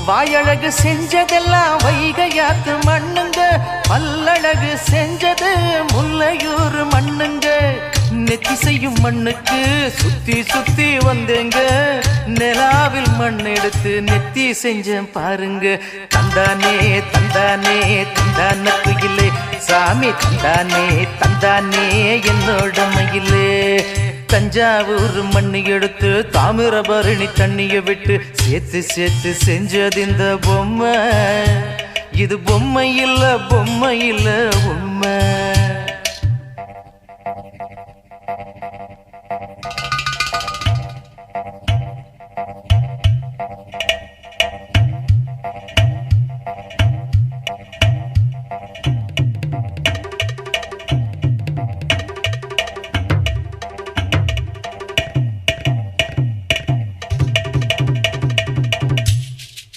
வாயழகு செஞ்சதெல்லாம் வைகையாத்து மண்ணுங்க, பல்லழகு செஞ்சது முல்லையூர் மண்ணுங்க. நெத்தி செய்யும் மண்ணுக்கு சுத்தி சுத்தி வந்தேங்க, நிலாவில் மண் எடுத்து நெத்தி செஞ்சேன் பாருங்க. தந்தானே தந்தானே தந்தான குயிலே, சாமி தந்தானே தந்தானே என்னோட மயிலே. தஞ்சாவூர் மண்ணு எடுத்து தாமிரபரணி தண்ணிய விட்டு சேர்த்து சேர்த்து செஞ்சது இந்த பொம்மை. இது பொம்மை இல்ல பொம்மை இல்ல உண்மை.